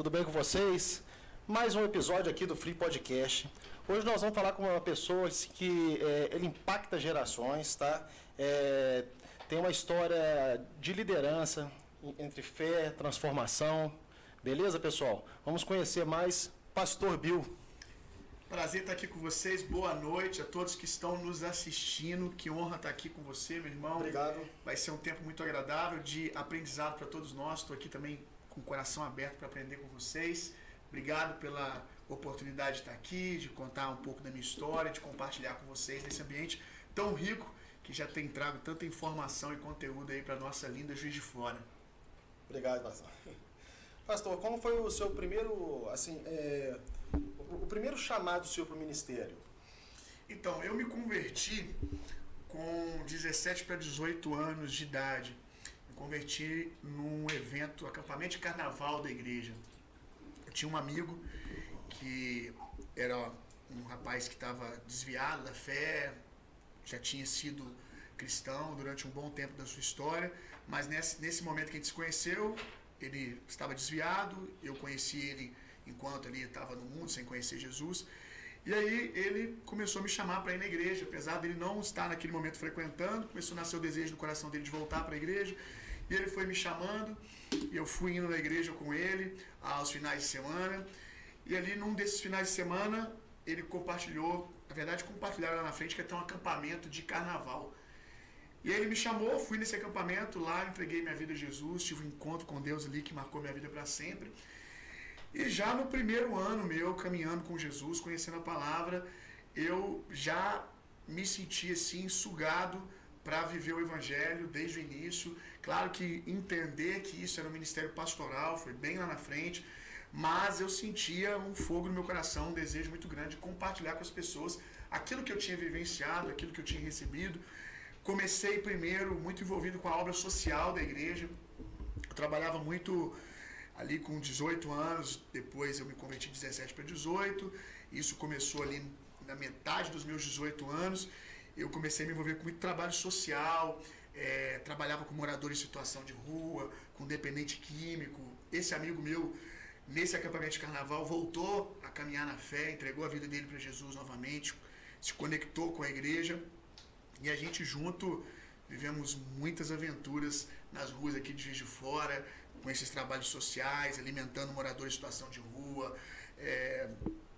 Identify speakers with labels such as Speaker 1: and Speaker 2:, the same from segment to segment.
Speaker 1: tudo bem com vocês? Mais um episódio aqui do Free Podcast. Hoje nós vamos falar com uma pessoa que ele impacta gerações, tá? Tem uma história de liderança entre fé, transformação. Beleza, pessoal? Vamos conhecer mais Pastor Bill.
Speaker 2: Prazer estar aqui com vocês. Boa noite a todos que estão nos assistindo. Que honra estar aqui com você, meu irmão.
Speaker 1: Obrigado.
Speaker 2: Vai ser um tempo muito agradável de aprendizado para todos nós. Estou aqui também com o coração aberto para aprender com vocês. Obrigado pela oportunidade de estar aqui, de contar um pouco da minha história, de compartilhar com vocês nesse ambiente tão rico que já tem trago tanta informação e conteúdo aí para nossa linda Juiz de Fora.
Speaker 1: Obrigado, pastor. Pastor, como foi o seu primeiro, o primeiro chamado seu para o ministério?
Speaker 2: Então, eu me converti com 17 para 18 anos de idade. Me converti num evento, acampamento de carnaval da igreja. Eu tinha um amigo que era um rapaz que estava desviado da fé, já tinha sido cristão durante um bom tempo da sua história, mas nesse momento que a gente se conheceu, ele estava desviado, eu conheci ele enquanto ele estava no mundo, sem conhecer Jesus, e aí ele começou a me chamar para ir na igreja, apesar dele não estar naquele momento frequentando, começou a nascer o desejo no coração dele de voltar para a igreja, e ele foi me chamando, e eu fui indo na igreja com ele aos finais de semana, e ali num desses finais de semana, ele compartilhou, na verdade compartilharam lá na frente que ia ter um acampamento de carnaval. E aí ele me chamou, fui nesse acampamento lá, entreguei minha vida a Jesus, tive um encontro com Deus ali que marcou minha vida para sempre. E já no primeiro ano meu, caminhando com Jesus, conhecendo a palavra, eu já me senti assim, sugado para viver o evangelho desde o início. Claro que entender que isso era um ministério pastoral, foi bem lá na frente, mas eu sentia um fogo no meu coração, um desejo muito grande de compartilhar com as pessoas aquilo que eu tinha vivenciado, aquilo que eu tinha recebido. Comecei primeiro muito envolvido com a obra social da igreja. Eu trabalhava muito ali com 18 anos, depois eu me converti de 17 para 18. Isso começou ali na metade dos meus 18 anos. Eu comecei a me envolver com muito trabalho social, trabalhava com morador em situação de rua, com dependente químico. Esse amigo meu, nesse acampamento de carnaval, voltou a caminhar na fé, entregou a vida dele para Jesus novamente, se conectou com a igreja. E a gente junto vivemos muitas aventuras nas ruas aqui de Juiz de Fora, com esses trabalhos sociais, alimentando moradores em situação de rua,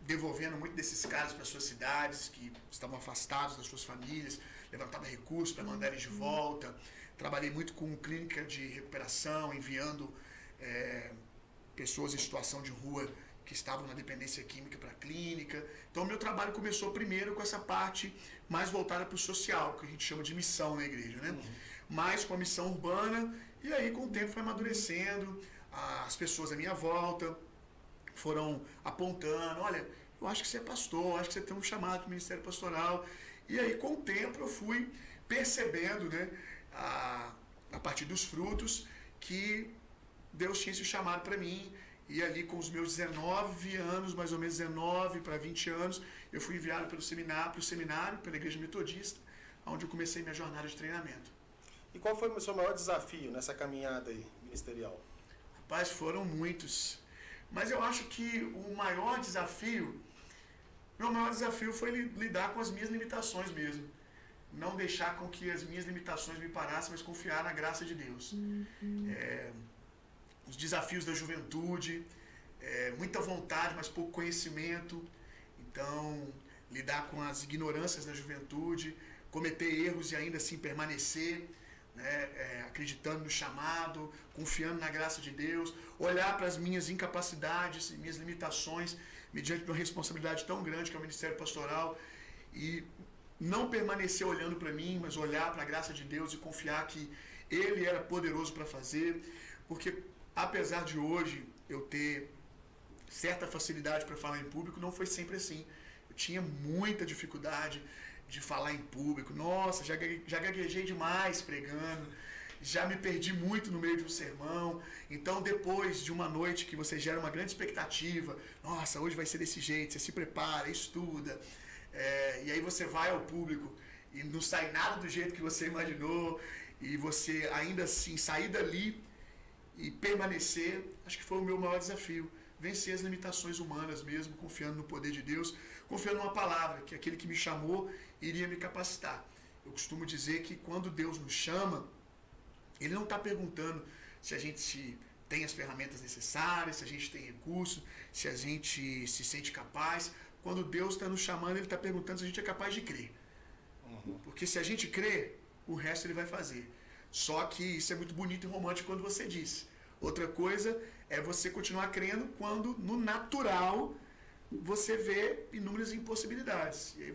Speaker 2: devolvendo muito desses caras para suas cidades que estavam afastados das suas famílias, levantava recursos para mandar eles de volta. Trabalhei muito com clínica de recuperação, enviando pessoas em situação de rua que estavam na dependência química para a clínica. Então, meu trabalho começou primeiro com essa parte mais voltada para o social, que a gente chama de missão na igreja, né? Mais com a missão urbana, e aí com o tempo foi amadurecendo, as pessoas à minha volta foram apontando, olha, eu acho que você é pastor, acho que você tem um chamado para o ministério pastoral. E aí, com o tempo, eu fui percebendo, né, a partir dos frutos, que Deus tinha esse chamado para mim. E ali com os meus 19 anos, mais ou menos 19 para 20 anos, eu fui enviado para o seminário, pela Igreja Metodista, onde eu comecei minha jornada de treinamento.
Speaker 1: E qual foi o seu maior desafio nessa caminhada aí, ministerial?
Speaker 2: Rapaz, foram muitos. Mas eu acho que meu maior desafio foi lidar com as minhas limitações mesmo. Não deixar com que as minhas limitações me parassem, mas confiar na graça de Deus. Os desafios da juventude, muita vontade, mas pouco conhecimento. Então, lidar com as ignorâncias da juventude, cometer erros e ainda assim permanecer, né, acreditando no chamado, confiando na graça de Deus, olhar para as minhas incapacidades e minhas limitações, mediante uma responsabilidade tão grande que é o ministério pastoral, e não permanecer olhando para mim, mas olhar para a graça de Deus e confiar que Ele era poderoso para fazer, porque apesar de hoje eu ter certa facilidade para falar em público, não foi sempre assim. Eu tinha muita dificuldade de falar em público. Nossa, já gaguejei demais pregando, já me perdi muito no meio de um sermão. Então, depois de uma noite que você gera uma grande expectativa, nossa, hoje vai ser desse jeito, você se prepara, estuda, e aí você vai ao público e não sai nada do jeito que você imaginou, e você ainda assim sair dali e permanecer, acho que foi o meu maior desafio. vencer as limitações humanas mesmo, confiando no poder de Deus, confiando numa palavra, que aquele que me chamou iria me capacitar. Eu costumo dizer que quando Deus nos chama, Ele não está perguntando se a gente tem as ferramentas necessárias, se a gente tem recursos, se a gente se sente capaz. Quando Deus está nos chamando, Ele está perguntando se a gente é capaz de crer. Porque se a gente crê, o resto Ele vai fazer. Só que isso é muito bonito e romântico quando você diz. Outra coisa é você continuar crendo quando, no natural, você vê inúmeras impossibilidades. E aí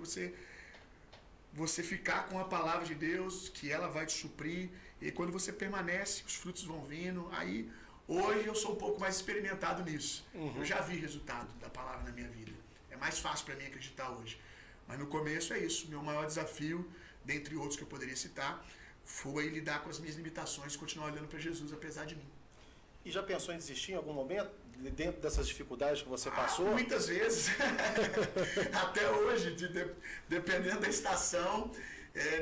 Speaker 2: você ficar com a palavra de Deus, que ela vai te suprir. E quando você permanece, os frutos vão vindo. Aí, hoje eu sou um pouco mais experimentado nisso. Eu já vi resultado da palavra na minha vida. É mais fácil para mim acreditar hoje. Mas no começo é isso. Meu maior desafio, dentre outros que eu poderia citar, foi lidar com as minhas limitações e continuar olhando para Jesus, apesar de mim.
Speaker 1: E já pensou em desistir em algum momento, dentro dessas dificuldades que você passou?
Speaker 2: Muitas vezes. Até hoje, dependendo da estação,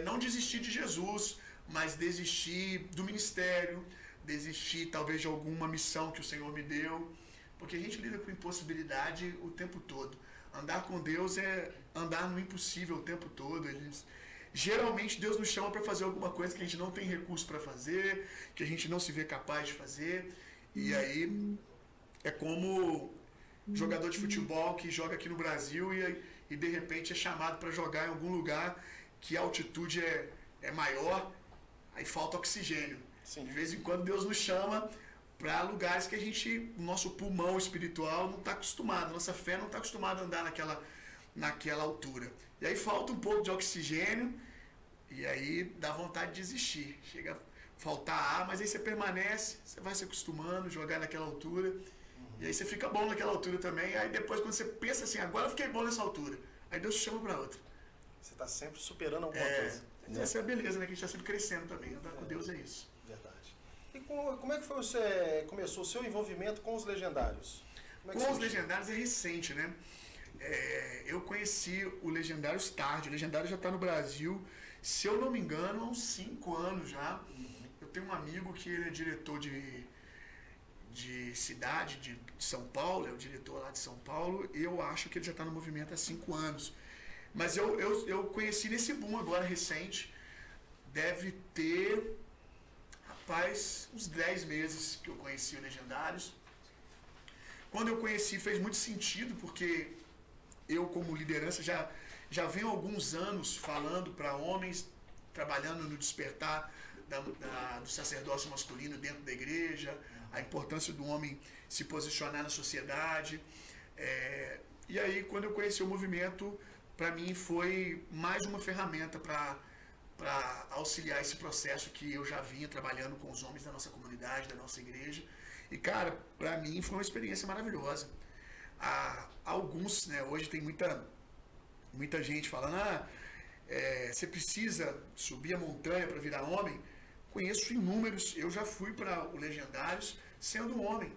Speaker 2: não desistir de Jesus, mas desistir do ministério, desistir talvez de alguma missão que o Senhor me deu, porque a gente lida com impossibilidade o tempo todo. Andar com Deus é andar no impossível o tempo todo. Geralmente Deus nos chama para fazer alguma coisa que a gente não tem recurso para fazer, que a gente não se vê capaz de fazer. E aí é como jogador de futebol que joga aqui no Brasil e de repente é chamado para jogar em algum lugar que a altitude é maior, aí falta oxigênio.
Speaker 1: Sim.
Speaker 2: De vez em quando Deus nos chama para lugares que o nosso pulmão espiritual não está acostumado, nossa fé não está acostumada a andar naquela altura. E aí falta um pouco de oxigênio e aí dá vontade de desistir. Chega a faltar ar, mas aí você permanece, você vai se acostumando, jogar naquela altura. E aí você fica bom naquela altura também. Aí depois quando você pensa assim, agora eu fiquei bom nessa altura, aí Deus te chama para outra.
Speaker 1: Você está sempre superando alguma coisa.
Speaker 2: Né? Essa é a beleza, né? Que a gente está sempre crescendo também. Andar com Deus é isso.
Speaker 1: Verdade. E como é que começou o seu envolvimento com os Legendários?
Speaker 2: Com os Legendários é recente, né? Eu conheci o Legendários tarde. O Legendário já está no Brasil, se eu não me engano, há uns 5 anos já. Eu tenho um amigo que ele é diretor de cidade de São Paulo, é o diretor lá de São Paulo, e eu acho que ele já está no movimento há 5 anos. Mas eu conheci nesse boom agora recente, deve ter, rapaz, uns 10 meses que eu conheci o Legendários. Quando eu conheci fez muito sentido, porque eu como liderança já venho há alguns anos falando para homens, trabalhando no despertar do sacerdócio masculino dentro da igreja, a importância do homem se posicionar na sociedade. E aí, quando eu conheci o movimento, para mim foi mais uma ferramenta para auxiliar esse processo que eu já vinha trabalhando com os homens da nossa comunidade, da nossa igreja. E, cara, para mim foi uma experiência maravilhosa. Alguns, né, hoje tem muita gente falando, você precisa subir a montanha para virar homem. Conheço inúmeros, eu já fui para o Legendários sendo um homem,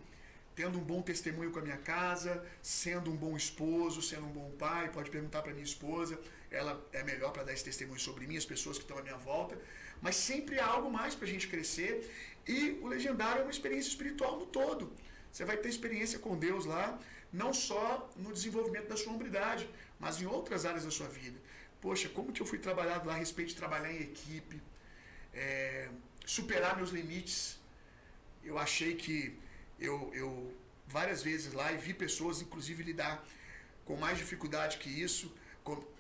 Speaker 2: tendo um bom testemunho com a minha casa, sendo um bom esposo, sendo um bom pai. Pode perguntar para minha esposa, ela é melhor para dar esse testemunho sobre mim, as pessoas que estão à minha volta. Mas sempre há algo mais para a gente crescer. E o Legendário é uma experiência espiritual no todo. Você vai ter experiência com Deus lá, não só no desenvolvimento da sua hombridade, mas em outras áreas da sua vida. Poxa, como que eu fui trabalhado lá a respeito de trabalhar em equipe, superar meus limites. Eu achei que eu várias vezes lá e vi pessoas, inclusive, lidar com mais dificuldade que isso,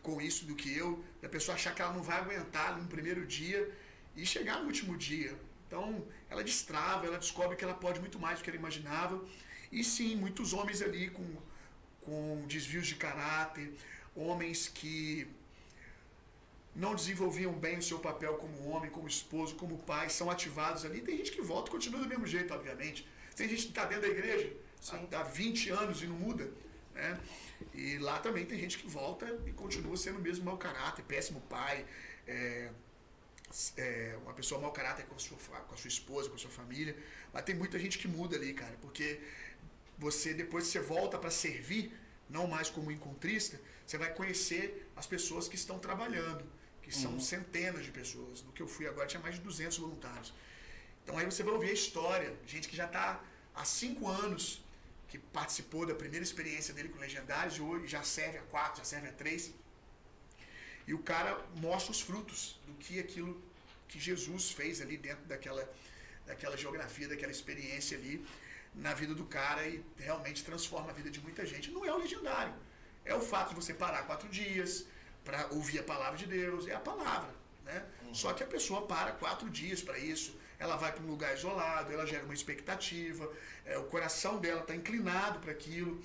Speaker 2: com isso do que eu, da pessoa achar que ela não vai aguentar no primeiro dia e chegar no último dia. Então, ela destrava, ela descobre que ela pode muito mais do que ela imaginava. E sim, muitos homens ali com desvios de caráter, homens que não desenvolviam bem o seu papel como homem, como esposo, como pai, são ativados ali. Tem gente que volta e continua do mesmo jeito, obviamente. Tem gente que está dentro da igreja há 20 anos e não muda, né? E lá também tem gente que volta e continua sendo o mesmo mau caráter, péssimo pai, uma pessoa mau caráter com a sua esposa, com a sua família. Mas tem muita gente que muda ali, cara, porque depois que você volta para servir, não mais como encontrista, você vai conhecer as pessoas que estão trabalhando, que são centenas de pessoas. No que eu fui agora tinha mais de 200 voluntários. Então aí você vai ouvir a história, gente que já está há 5 anos que participou da primeira experiência dele com Legendários e hoje já serve a 4, já serve a 3. E o cara mostra os frutos do que aquilo que Jesus fez ali dentro daquela geografia, daquela experiência ali na vida do cara e realmente transforma a vida de muita gente. Não é o legendário. É o fato de você parar 4 dias para ouvir a palavra de Deus. É a palavra, né? Só que a pessoa para 4 dias para isso. Ela vai para um lugar isolado, ela gera uma expectativa, o coração dela está inclinado para aquilo,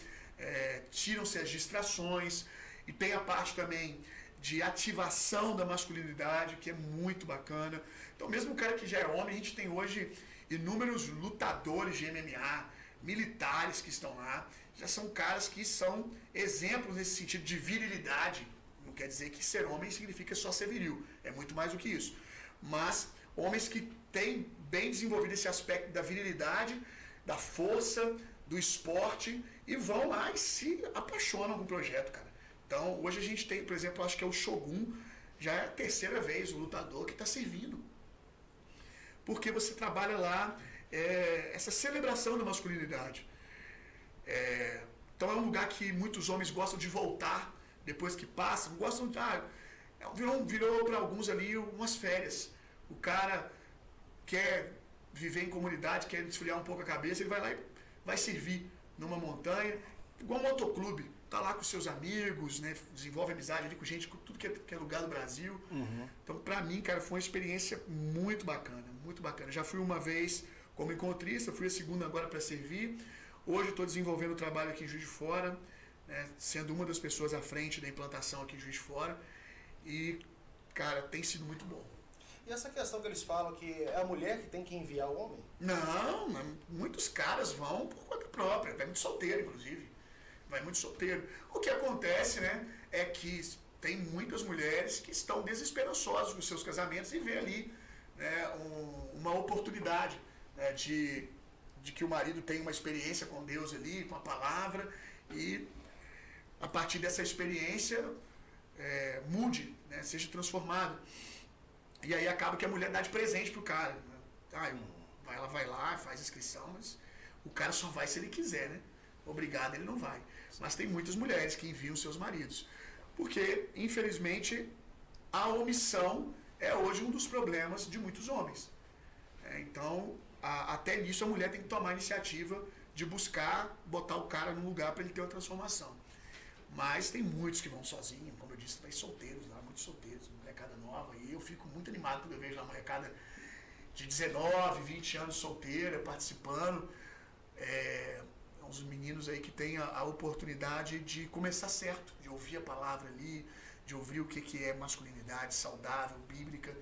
Speaker 2: tiram-se as distrações, e tem a parte também de ativação da masculinidade, que é muito bacana. Então, mesmo o cara que já é homem, a gente tem hoje inúmeros lutadores de MMA, militares que estão lá, já são caras que são exemplos nesse sentido de virilidade. Não quer dizer que ser homem significa só ser viril, é muito mais do que isso. Mas homens que têm bem desenvolvido esse aspecto da virilidade, da força, do esporte, e vão lá e se apaixonam com o projeto, cara. Então, hoje a gente tem, por exemplo, acho que é o Shogun, já é a 3ª vez o lutador que está servindo. Porque você trabalha lá essa celebração da masculinidade. Então é um lugar que muitos homens gostam de voltar depois que passam, gostam de... virou para alguns ali umas férias. O cara quer viver em comunidade, quer desfriar um pouco a cabeça, ele vai lá e vai servir numa montanha, igual um motoclube. Tá lá com seus amigos, né? Desenvolve amizade ali com gente, com tudo que é lugar do Brasil. Então, pra mim, cara, foi uma experiência muito bacana, muito bacana. Já fui uma vez como encontrista, fui a 2ª agora para servir. Hoje estou desenvolvendo o trabalho aqui em Juiz de Fora, né? Sendo uma das pessoas à frente da implantação aqui em Juiz de Fora. E, cara, tem sido muito bom.
Speaker 1: E essa questão que eles falam que é a mulher que tem que enviar o homem?
Speaker 2: Não, muitos caras vão por conta própria, vai muito solteiro, inclusive. Vai muito solteiro. O que acontece, né, é que tem muitas mulheres que estão desesperançosas com seus casamentos e vê ali, né, uma oportunidade, né, de que o marido tenha uma experiência com Deus ali, com a palavra, e a partir dessa experiência mude, né, seja transformado. E aí acaba que a mulher dá de presente pro cara. Né? Ela vai lá, faz inscrição, mas o cara só vai se ele quiser, né? Obrigado, ele não vai. Mas tem muitas mulheres que enviam seus maridos. Porque, infelizmente, a omissão é hoje um dos problemas de muitos homens. Então, até nisso a mulher tem que tomar a iniciativa de buscar botar o cara num lugar para ele ter uma transformação. Mas tem muitos que vão sozinhos, como eu disse, vai solteiros lá, muitos solteiros, molecada nova. E eu fico muito animado quando eu vejo a molecada de 19, 20 anos solteira, participando. Os meninos aí que têm a oportunidade de começar certo, de ouvir a palavra ali, de ouvir o que é masculinidade saudável, bíblica,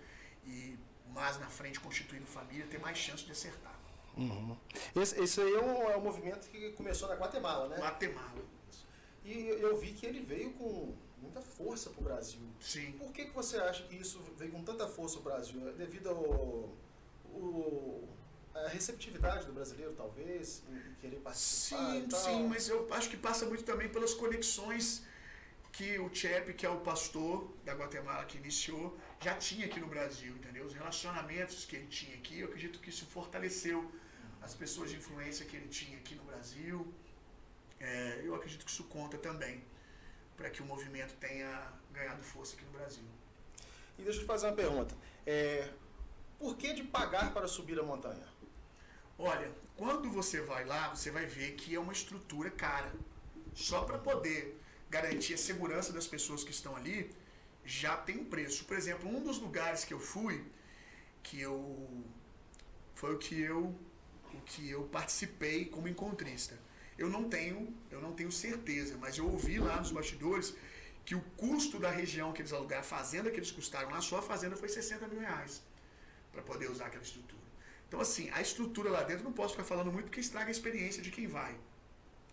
Speaker 2: e mais na frente constituindo família, ter mais chance de acertar.
Speaker 1: Esse aí é um movimento que começou na Guatemala, né?
Speaker 2: Guatemala.
Speaker 1: E eu vi que ele veio com muita força para o Brasil.
Speaker 2: Sim.
Speaker 1: Por que você acha que isso veio com tanta força para o Brasil? É devido a receptividade do brasileiro, talvez, em querer participar?
Speaker 2: Sim, mas eu acho que passa muito também pelas conexões que o Chep, que é o pastor da Guatemala que iniciou, já tinha aqui no Brasil, entendeu? Os relacionamentos que ele tinha aqui, eu acredito que isso fortaleceu as pessoas de influência que ele tinha aqui no Brasil. Eu acredito que isso conta também para que o movimento tenha ganhado força aqui no Brasil.
Speaker 1: E deixa eu te fazer uma pergunta. Por que de pagar para subir a montanha?
Speaker 2: Olha, quando você vai lá, você vai ver que é uma estrutura cara. Só para poder garantir a segurança das pessoas que estão ali, já tem um preço. Por exemplo, um dos lugares que eu fui, foi o que eu participei como encontrista. Eu não tenho certeza, mas eu ouvi lá nos bastidores que o custo da região que eles alugaram, a fazenda que eles custaram lá, só a fazenda foi R$60 mil para poder usar aquela estrutura. Então, assim, a estrutura lá dentro, não posso ficar falando muito porque estraga a experiência de quem vai.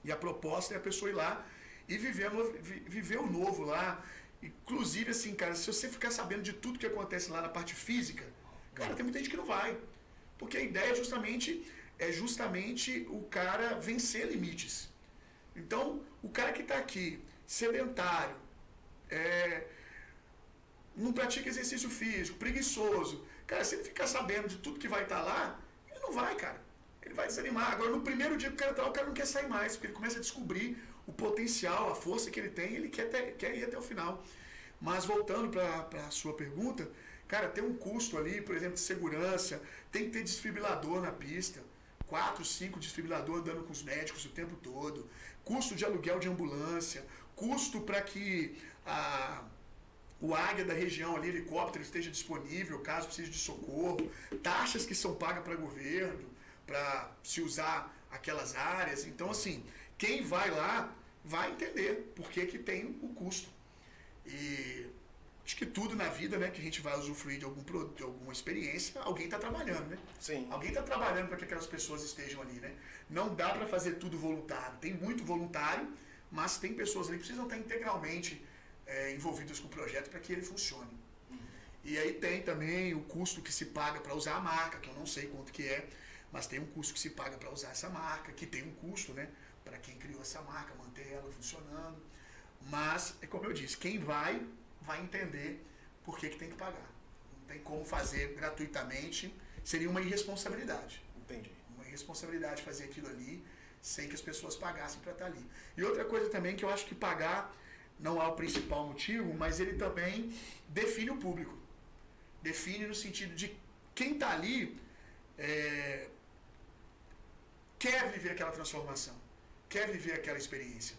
Speaker 2: E a proposta é a pessoa ir lá e viver o novo lá. Inclusive, assim, cara, se você ficar sabendo de tudo que acontece lá na parte física, cara, tem muita gente que não vai. Porque a ideia é justamente o cara vencer limites. Então, o cara que está aqui, sedentário, não pratica exercício físico, preguiçoso, cara, se ele ficar sabendo de tudo que vai estar lá, ele não vai, cara. ele vai desanimar. Agora, no primeiro dia que o cara tá lá, o cara não quer sair mais, porque ele começa a descobrir o potencial, a força que ele tem, ele quer ir até o final. Mas voltando para a sua pergunta, cara, tem um custo ali, por exemplo, de segurança, tem que ter desfibrilador na pista, 4, 5 desfibriladores andando com os médicos o tempo todo, custo de aluguel de ambulância, custo para que o Águia da região ali, helicóptero, esteja disponível caso precise de socorro, taxas que são pagas para governo, para se usar aquelas áreas. Então, assim, quem vai lá vai entender por que tem o custo. E acho que tudo na vida, né, que a gente vai usufruir de alguma experiência, alguém está trabalhando, né?
Speaker 1: Sim.
Speaker 2: Alguém está trabalhando para que aquelas pessoas estejam ali, né? Não dá para fazer tudo voluntário. Tem muito voluntário, mas tem pessoas ali que precisam estar integralmente envolvidas com o projeto para que ele funcione. E aí tem também o custo que se paga para usar a marca, que eu não sei quanto que é, mas tem um custo que se paga para usar essa marca, que tem um custo, né, para quem criou essa marca, manter ela funcionando. Mas, é como eu disse, quem vai entender por que tem que pagar. Não tem como fazer gratuitamente, seria uma irresponsabilidade.
Speaker 1: Entendi.
Speaker 2: Uma irresponsabilidade fazer aquilo ali sem que as pessoas pagassem para estar ali. E outra coisa também que eu acho que pagar não é o principal motivo, mas ele também define o público. Define no sentido de quem está ali quer viver aquela transformação, quer viver aquela experiência,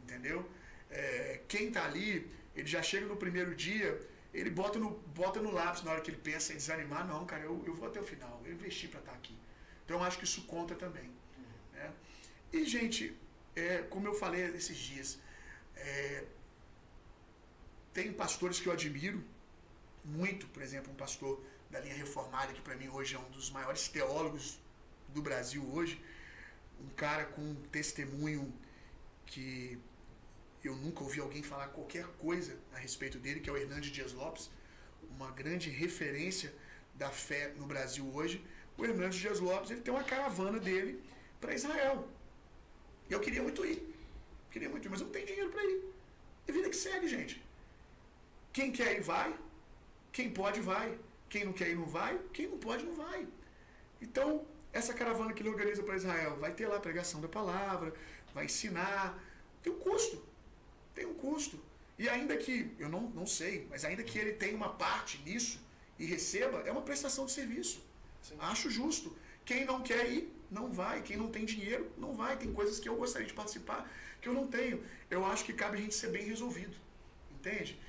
Speaker 2: entendeu? Quem está ali, ele já chega no primeiro dia, ele bota no lápis na hora que ele pensa em desanimar, não, cara, eu vou até o final, eu investi para estar aqui. Então eu acho que isso conta também. Né? E, gente, como eu falei esses dias, tem pastores que eu admiro muito, por exemplo, um pastor da linha reformada, que para mim hoje é um dos maiores teólogos do Brasil hoje, um cara com um testemunho que eu nunca ouvi alguém falar qualquer coisa a respeito dele, que é o Hernandes Dias Lopes, uma grande referência da fé no Brasil hoje. O Hernandes Dias Lopes, ele tem uma caravana dele para Israel. E eu queria muito ir, mas eu não tenho dinheiro para ir. É vida que segue, gente. Quem quer ir, vai. Quem pode, vai. Quem não quer ir, não vai. Quem não pode, não vai. Então, essa caravana que ele organiza para Israel, vai ter lá a pregação da palavra, vai ensinar. Tem um custo. Tem um custo. E ainda que, eu não sei, mas ainda que ele tenha uma parte nisso e receba, é uma prestação de serviço. Sim. Acho justo. Quem não quer ir, não vai. Quem não tem dinheiro, não vai. Tem coisas que eu gostaria de participar que eu não tenho. Eu acho que cabe a gente ser bem resolvido. Entende?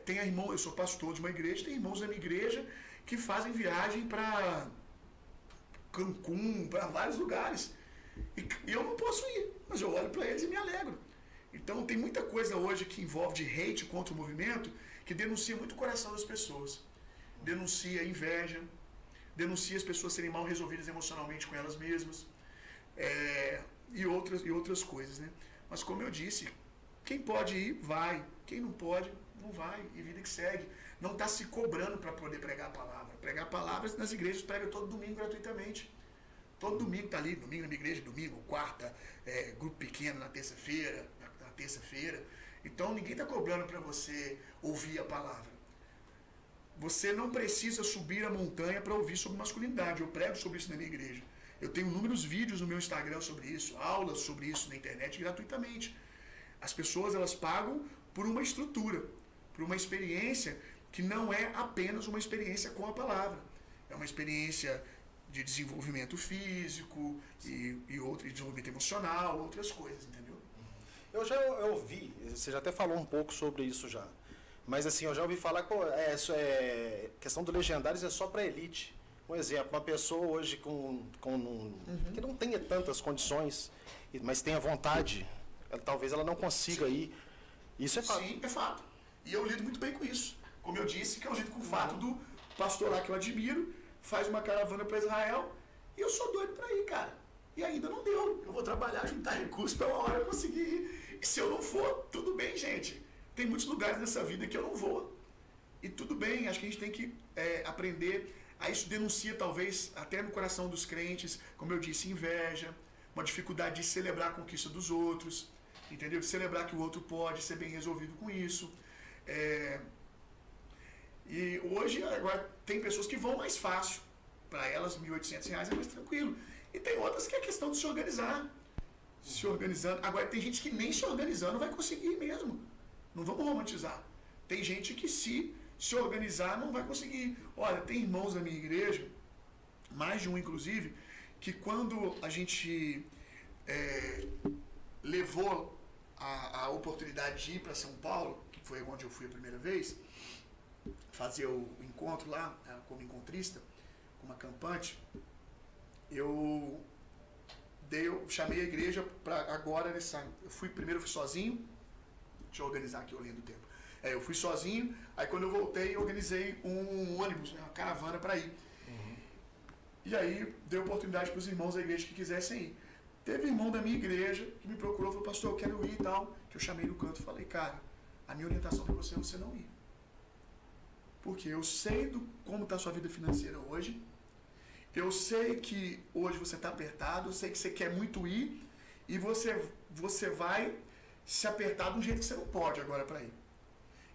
Speaker 2: Tem irmão, eu sou pastor de uma igreja, tem irmãos da minha igreja que fazem viagem para Cancún, para vários lugares. E eu não posso ir, mas eu olho para eles e me alegro. Então tem muita coisa hoje que envolve de hate contra o movimento que denuncia muito o coração das pessoas. Denuncia inveja, denuncia as pessoas serem mal resolvidas emocionalmente com elas mesmas, e outras coisas, né? Mas como eu disse, quem pode ir, vai. Quem não pode, não vai. E vida que segue. Não está se cobrando para poder pregar a palavra. Pregar palavras nas igrejas, prega todo domingo gratuitamente. Todo domingo está ali, domingo na minha igreja, domingo, quarta, grupo pequeno na terça-feira. Então ninguém está cobrando para você ouvir a palavra. Você não precisa subir a montanha para ouvir sobre masculinidade. Eu prego sobre isso na minha igreja. Eu tenho inúmeros vídeos no meu Instagram sobre isso, aulas sobre isso na internet gratuitamente. As pessoas, elas pagam por uma estrutura, por uma experiência que não é apenas uma experiência com a palavra. É uma experiência de desenvolvimento físico e outro, de desenvolvimento emocional, outras coisas, entendeu?
Speaker 1: Eu já ouvi, você já até falou um pouco sobre isso já, mas assim, eu já ouvi falar que questão do Legendários é só para elite. Um exemplo, uma pessoa hoje que não tenha tantas condições, mas tenha vontade, talvez ela não consiga ir. Isso é fato.
Speaker 2: Sim, é fato. E eu lido muito bem com isso. Como eu disse, que eu lido com o fato do pastor lá que eu admiro, faz uma caravana para Israel, e eu sou doido para ir, cara. E ainda não deu. Eu vou trabalhar, juntar recursos para uma hora eu conseguir ir. E se eu não for, tudo bem, gente. Tem muitos lugares nessa vida que eu não vou. E tudo bem, acho que a gente tem que aprender. A isso denuncia, talvez, até no coração dos crentes, como eu disse, inveja, uma dificuldade de celebrar a conquista dos outros, entendeu? De celebrar que o outro pode ser bem resolvido com isso. E hoje, agora, tem pessoas que vão mais fácil. Para elas, R$ 1.800 é mais tranquilo. E tem outras que é questão de se organizar. Se organizando. Agora, tem gente que nem se organizando vai conseguir mesmo. Não vamos romantizar. Tem gente que se organizar não vai conseguir. Olha, tem irmãos da minha igreja, mais de um inclusive, que quando a gente levou a oportunidade de ir para São Paulo, que foi onde eu fui a primeira vez, fazer o encontro lá, como encontrista, como acampante, eu chamei a igreja para agora, primeiro fui sozinho, deixa eu organizar aqui, eu lendo o tempo. Eu fui sozinho, aí quando eu voltei, eu organizei um ônibus, uma caravana para ir. E aí, dei oportunidade para os irmãos da igreja que quisessem ir. Teve irmão da minha igreja que me procurou, falou, pastor, eu quero ir e tal, que eu chamei no canto e falei, cara, a minha orientação para você é você não ir. Porque eu sei como está a sua vida financeira hoje, eu sei que hoje você está apertado, eu sei que você quer muito ir, e você vai se apertar de um jeito que você não pode agora para ir.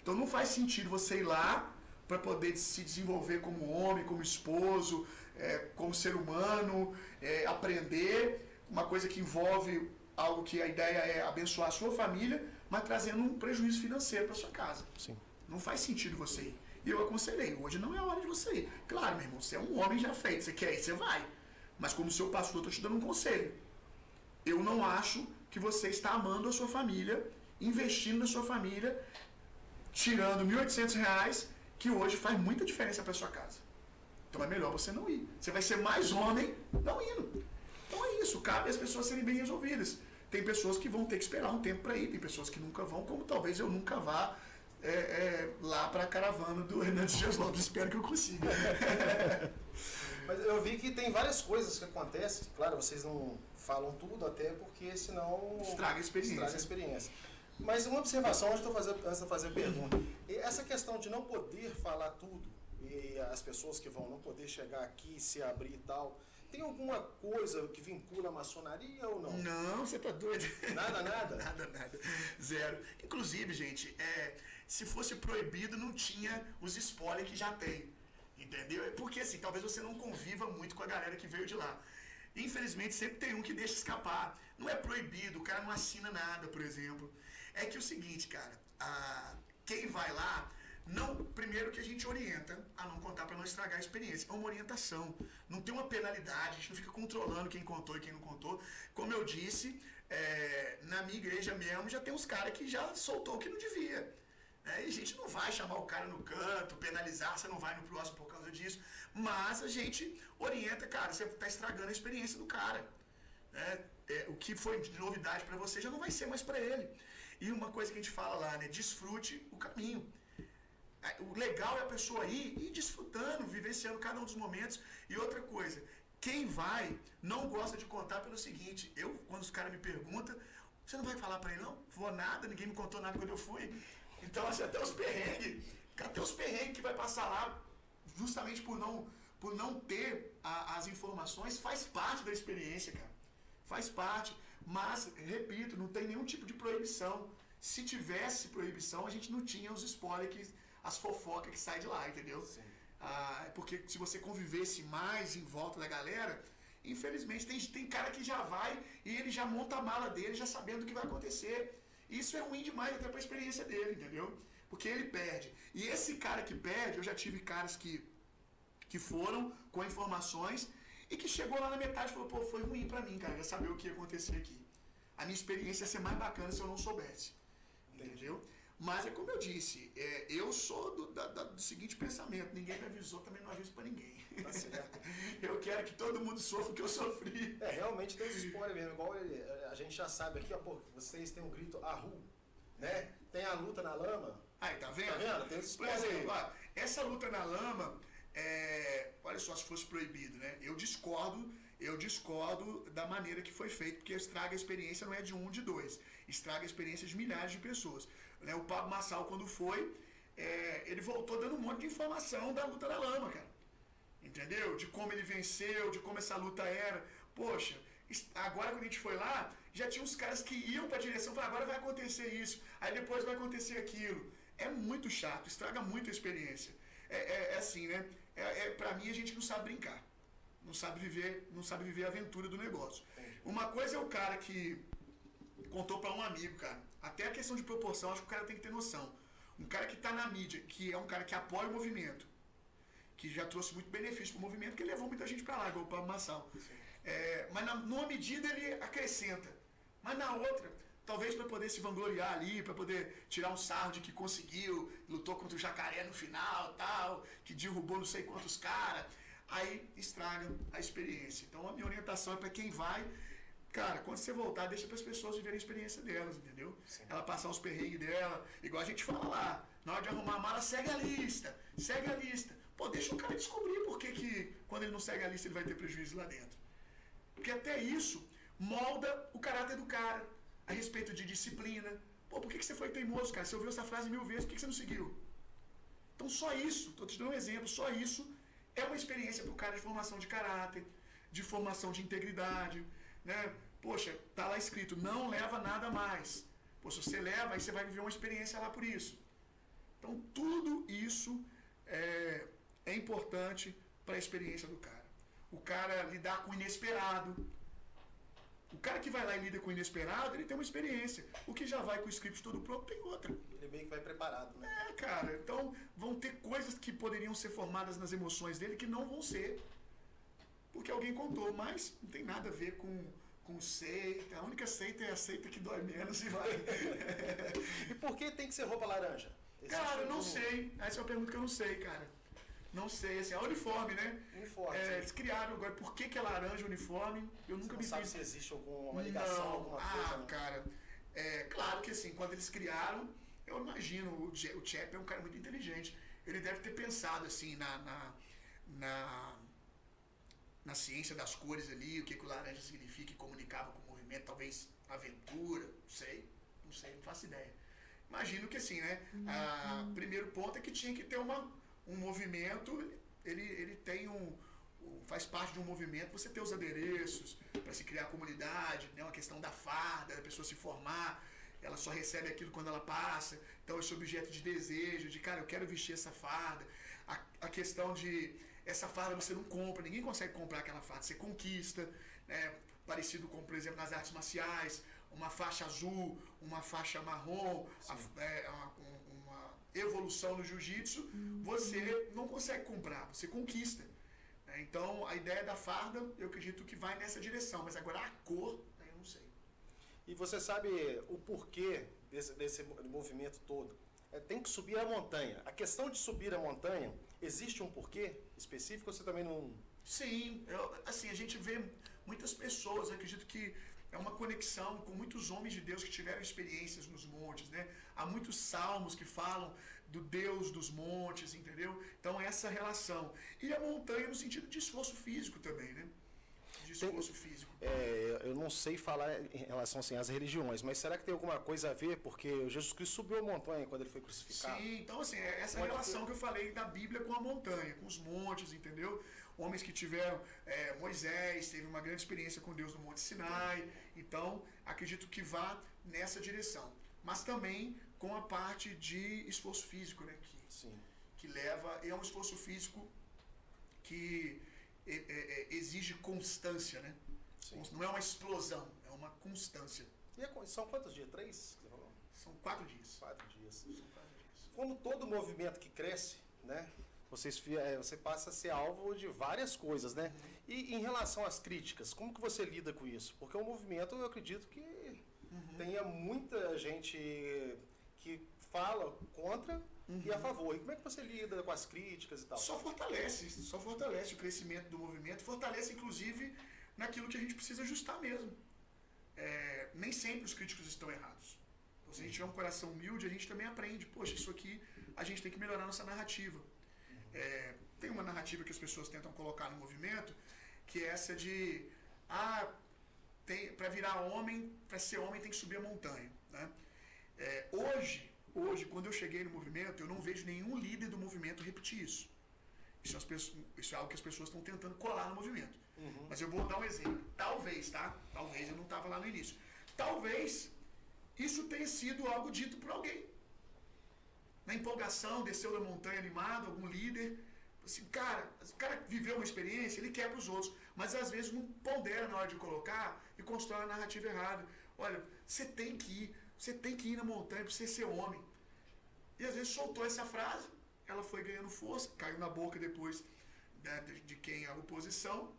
Speaker 2: Então não faz sentido você ir lá para poder se desenvolver como homem, como esposo, como ser humano, aprender uma coisa que envolve algo que a ideia é abençoar a sua família, mas trazendo um prejuízo financeiro para sua casa.
Speaker 1: Sim.
Speaker 2: Não faz sentido você ir. E eu aconselhei, hoje não é a hora de você ir. Claro, meu irmão, você é um homem já feito, você quer ir, você vai. Mas como seu pastor, eu estou te dando um conselho. Eu não acho que você está amando a sua família, investindo na sua família, tirando R$1.800, que hoje faz muita diferença para sua casa. Então é melhor você não ir. Você vai ser mais homem não indo. Então é isso, cabe as pessoas serem bem resolvidas. Tem pessoas que vão ter que esperar um tempo para ir, tem pessoas que nunca vão, como talvez eu nunca vá lá para a caravana do Hernandes Dias Lopes. Espero que eu consiga.
Speaker 1: Mas eu vi que tem várias coisas que acontecem. Claro, vocês não falam tudo, até porque senão
Speaker 2: estraga a
Speaker 1: experiência. Mas uma observação antes de fazer a pergunta. Essa questão de não poder falar tudo, e as pessoas que vão não poder chegar aqui, se abrir e tal, tem alguma coisa que vincula a maçonaria ou não?
Speaker 2: Não, você tá doido.
Speaker 1: Nada?
Speaker 2: Nada. Zero. Inclusive, gente, se fosse proibido, não tinha os spoilers que já tem. Entendeu? Porque assim, talvez você não conviva muito com a galera que veio de lá. Infelizmente, sempre tem um que deixa escapar. Não é proibido, o cara não assina nada, por exemplo. É que é o seguinte, cara, quem vai lá, não, primeiro que a gente orienta a não contar para não estragar a experiência. É uma orientação, não tem uma penalidade, a gente não fica controlando quem contou e quem não contou. Como eu disse, na minha igreja mesmo já tem uns caras que já soltou o que não devia. E a gente não vai chamar o cara no canto, penalizar, você não vai no próximo por causa disso. Mas a gente orienta, cara, você está estragando a experiência do cara. O que foi de novidade para você já não vai ser mais para ele. E uma coisa que a gente fala lá, né? Desfrute o caminho. O legal é a pessoa ir desfrutando, vivenciando cada um dos momentos. E outra coisa, quem vai não gosta de contar pelo seguinte, quando os caras me perguntam, você não vai falar para ele não? Vou nada, ninguém me contou nada quando eu fui. Então, assim, até os perrengues que vai passar lá, justamente por não ter as informações, faz parte da experiência, cara. Faz parte. Mas, repito, não tem nenhum tipo de proibição. Se tivesse proibição, a gente não tinha os spoilers, as fofocas que saem de lá, entendeu? Porque se você convivesse mais em volta da galera, infelizmente tem cara que já vai e ele já monta a mala dele, já sabendo o que vai acontecer. Isso é ruim demais até para a experiência dele, entendeu? Porque ele perde. E esse cara que perde, eu já tive caras que foram com informações e que chegou lá na metade e falou, pô, foi ruim pra mim, cara, já saber o que ia acontecer aqui. A minha experiência ia ser mais bacana se eu não soubesse. Entendeu? Mas é como eu disse, eu sou do seguinte pensamento, ninguém me avisou, também não aviso pra ninguém.
Speaker 1: Tá certo.
Speaker 2: Eu quero que todo mundo sofra o que eu sofri.
Speaker 1: Realmente tem os spoilers mesmo, igual a gente já sabe aqui, ó, pô, vocês têm um grito Arru, né? Tem a luta na lama.
Speaker 2: Aí, tá vendo?
Speaker 1: Tá vendo? Tem os spoilers.
Speaker 2: Por exemplo, essa luta na lama, olha só, se fosse proibido, né? Eu discordo da maneira que foi feito, porque estraga a experiência não é de um, de dois. Estraga a experiência de milhares de pessoas. O Pablo Marçal, quando foi, ele voltou dando um monte de informação da luta na lama, cara. Entendeu? De como ele venceu, de como essa luta era. Poxa, agora quando a gente foi lá, já tinha uns caras que iam pra direção, falaram, agora vai acontecer isso, aí depois vai acontecer aquilo. É muito chato, estraga muito a experiência. É assim, né? Pra mim a gente não sabe brincar. não sabe viver a aventura do negócio. Uma coisa é o cara que contou para um amigo, cara. Até a questão de proporção, acho que o cara tem que ter noção. Um cara que está na mídia, que é um cara que apoia o movimento, que já trouxe muito benefício para o movimento, que levou muita gente para lá, igual o Pablo Marçal. Mas numa medida ele acrescenta. Mas na outra, talvez para poder se vangloriar ali, para poder tirar um sarro de que conseguiu, lutou contra o jacaré no final, tal, que derrubou não sei quantos caras, aí estraga a experiência. Então a minha orientação é para quem vai, cara, quando você voltar, deixa para as pessoas viverem a experiência delas, entendeu? Sim. Ela passar os perrengues dela, igual a gente fala lá, na hora de arrumar a mala, segue a lista. Pô, deixa o cara descobrir por que quando ele não segue a lista ele vai ter prejuízo lá dentro. Porque até isso molda o caráter do cara a respeito de disciplina. Pô, por que você foi teimoso, cara? Você ouviu essa frase 1000 vezes, por que você não seguiu? Então só isso, estou te dando um exemplo, só isso é uma experiência para o cara de formação de caráter, de formação de integridade, né? Poxa, tá lá escrito, não leva nada mais. Pô, se você leva, aí você vai viver uma experiência lá por isso. Então tudo isso é importante para a experiência do cara. O cara lidar com o inesperado. O cara que vai lá e lida com o inesperado, ele tem uma experiência. O que já vai com o script todo pronto, tem outra.
Speaker 1: Ele meio que vai preparado, né?
Speaker 2: Cara. Então, vão ter coisas que poderiam ser formadas nas emoções dele que não vão ser. Porque alguém contou, mas não tem nada a ver com seita. A única seita é a seita que dói menos e vai.
Speaker 1: E por que tem que ser roupa laranja?
Speaker 2: Cara, eu não sei. Essa é uma pergunta que eu não sei, cara. Não sei, assim, é uniforme, né?
Speaker 1: Uniforme.
Speaker 2: Eles criaram agora, por que é laranja o uniforme? Eu nunca me
Speaker 1: sabe se existe alguma ligação, alguma coisa?
Speaker 2: Né? Cara, claro que assim, quando eles criaram, eu imagino, o Chap é um cara muito inteligente. Ele deve ter pensado assim na ciência das cores ali, o que o laranja significa e comunicava com o movimento, talvez aventura, não sei, não faço ideia. Imagino que assim, né? Primeiro ponto é que tinha que ter um movimento, ele tem faz parte de um movimento, você ter os adereços para se criar comunidade, né? Uma questão da farda, da pessoa se formar, ela só recebe aquilo quando ela passa, então esse objeto de desejo, de cara, eu quero vestir essa farda, a questão de essa farda você não compra, ninguém consegue comprar aquela farda, você conquista, né? Parecido com, por exemplo, nas artes marciais, uma faixa azul, uma faixa marrom, uma evolução no jiu-jitsu, você não consegue comprar, você conquista. Então, a ideia da farda, eu acredito que vai nessa direção, mas agora a cor, eu não sei.
Speaker 1: E você sabe o porquê desse movimento todo? Tem que subir a montanha. A questão de subir a montanha, existe um porquê específico ou você também não...
Speaker 2: Sim, assim, a gente vê muitas pessoas, eu acredito que é uma conexão com muitos homens de Deus que tiveram experiências nos montes, né? Há muitos salmos que falam do Deus dos montes, entendeu? Então, essa relação. E a montanha no sentido de esforço físico também, né? De esforço físico.
Speaker 1: Eu não sei falar em relação assim, às religiões, mas será que tem alguma coisa a ver? Porque Jesus Cristo subiu a montanha quando ele foi crucificado.
Speaker 2: Sim, então assim, essa relação que eu falei da Bíblia com a montanha, com os montes, entendeu? Homens que tiveram, Moisés teve uma grande experiência com Deus no Monte Sinai, então acredito que vá nessa direção. Mas também com a parte de esforço físico, né? Que leva, é um esforço físico que exige constância, né? Sim. Não é uma explosão, é uma constância.
Speaker 1: E são quantos dias? 3?
Speaker 2: São 4 dias.
Speaker 1: 4 dias. Como todo movimento que cresce, né? Você passa a ser alvo de várias coisas, né? E em relação às críticas, como que você lida com isso? Porque o movimento, eu acredito que tenha muita gente que fala contra e a favor. E como é que você lida com as críticas e tal?
Speaker 2: Só fortalece o crescimento do movimento, fortalece inclusive naquilo que a gente precisa ajustar mesmo. Nem sempre os críticos estão errados. Então, se a gente tiver um coração humilde, a gente também aprende. Poxa, isso aqui a gente tem que melhorar nossa narrativa. Tem uma narrativa que as pessoas tentam colocar no movimento, que é essa de para virar homem, para ser homem tem que subir a montanha, né? Hoje, quando eu cheguei no movimento, eu não vejo nenhum líder do movimento repetir isso. Isso é algo que as pessoas estão tentando colar no movimento. Mas eu vou dar um exemplo. Talvez, tá? Talvez, eu não estava lá no início. Talvez isso tenha sido algo dito por alguém. Na empolgação, desceu da montanha animado, algum líder, Assim, o cara viveu uma experiência, ele quer para os outros, mas às vezes não pondera na hora de colocar e constrói a narrativa errada. Olha, você tem que ir na montanha para você ser homem. E às vezes soltou essa frase, ela foi ganhando força, caiu na boca depois, né, de quem é a oposição.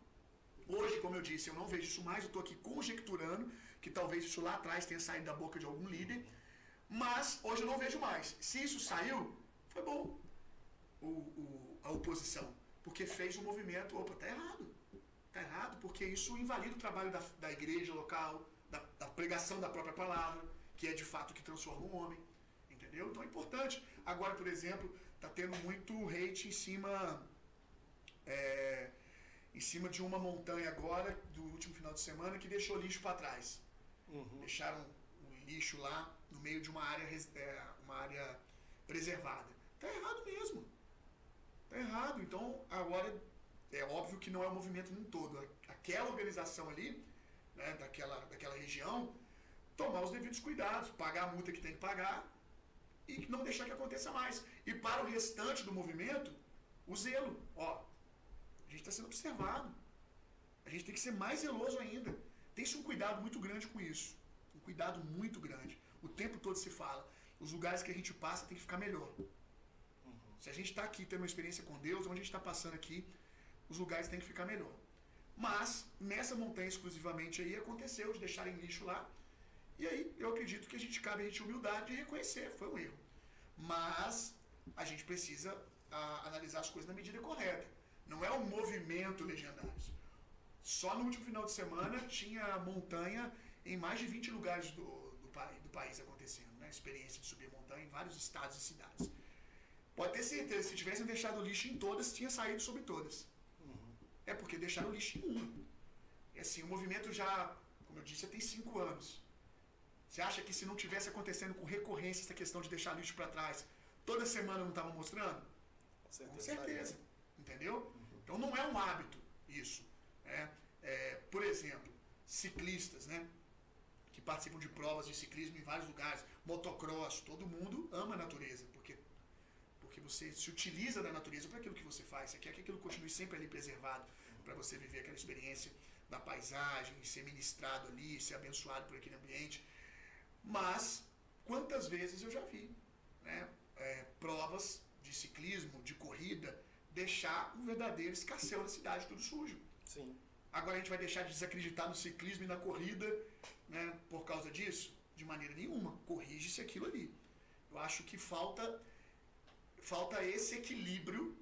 Speaker 2: Hoje, como eu disse, eu não vejo isso mais, eu estou aqui conjecturando que talvez isso lá atrás tenha saído da boca de algum líder, mas hoje eu não vejo mais. Se isso saiu, foi bom a oposição, porque fez um movimento, opa, tá errado, porque isso invalida o trabalho da igreja local, da pregação da própria palavra, que é de fato o que transforma um homem, entendeu? Então é importante. Agora, por exemplo, tá tendo muito hate em cima de uma montanha agora, do último final de semana, que deixou lixo para trás. Deixaram um lixo lá no meio de uma área preservada. Tá errado mesmo. Tá errado. Então, agora, é óbvio que não é o movimento num todo. Aquela organização ali, né, daquela região, tomar os devidos cuidados, pagar a multa que tem que pagar e não deixar que aconteça mais. E para o restante do movimento, o zelo. Ó, a gente está sendo observado. A gente tem que ser mais zeloso ainda. Tem-se um cuidado muito grande com isso. Um cuidado muito grande. O tempo todo se fala. Os lugares que a gente passa tem que ficar melhor. Se a gente está aqui tendo uma experiência com Deus, onde a gente está passando aqui, os lugares têm que ficar melhor. Mas, nessa montanha exclusivamente aí, aconteceu de deixarem lixo lá. E aí, eu acredito que cabe a gente humildade de reconhecer, foi um erro. Mas, a gente precisa analisar as coisas na medida correta. Não é um movimento Legendários. Só no último final de semana tinha montanha em mais de 20 lugares do país acontecendo, né? Experiência de subir montanha em vários estados e cidades. Pode ter certeza, se tivessem deixado o lixo em todas, tinha saído sobre todas. É porque deixaram o lixo em uma. E assim, o movimento já, como eu disse, já tem 5 anos. Você acha que se não tivesse acontecendo com recorrência essa questão de deixar lixo para trás, toda semana não estavam mostrando? Com certeza. Entendeu? Então não é um hábito isso. Né? Por exemplo, ciclistas, né, que participam de provas de ciclismo em vários lugares, motocross, todo mundo ama a natureza, porque você se utiliza da natureza para aquilo que você faz. Você quer que aquilo continue sempre ali preservado, para você viver aquela experiência da paisagem, ser ministrado ali, ser abençoado por aquele ambiente. Mas, quantas vezes eu já vi, né, provas de ciclismo, de corrida, deixar um verdadeiro escasseu na cidade, tudo sujo.
Speaker 1: Sim.
Speaker 2: Agora a gente vai deixar de desacreditar no ciclismo e na corrida, né, por causa disso? De maneira nenhuma. Corrige-se aquilo ali. Eu acho que falta esse equilíbrio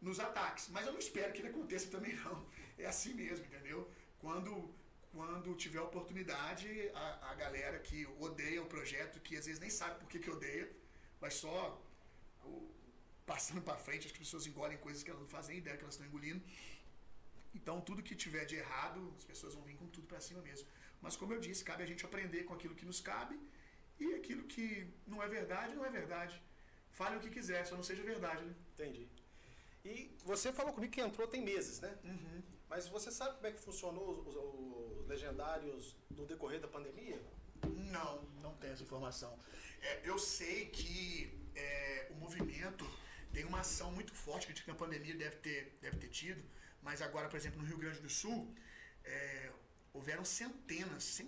Speaker 2: nos ataques. Mas eu não espero que ele aconteça também, não. É assim mesmo, entendeu? Quando tiver oportunidade, a galera que odeia o projeto, que às vezes nem sabe por que odeia, vai só passando para frente, as pessoas engolem coisas que elas não fazem ideia que elas estão engolindo. Então, tudo que tiver de errado, as pessoas vão vir com tudo para cima mesmo. Mas, como eu disse, cabe a gente aprender com aquilo que nos cabe e aquilo que não é verdade, não é verdade. Fale o que quiser, só não seja verdade, né?
Speaker 1: Entendi. E você falou comigo que entrou tem meses, né? Mas você sabe como é que funcionou os Legendários no decorrer da pandemia?
Speaker 2: Não tenho essa informação. Eu sei que o movimento tem uma ação muito forte, que na pandemia deve ter tido, mas agora, por exemplo, no Rio Grande do Sul, houveram centenas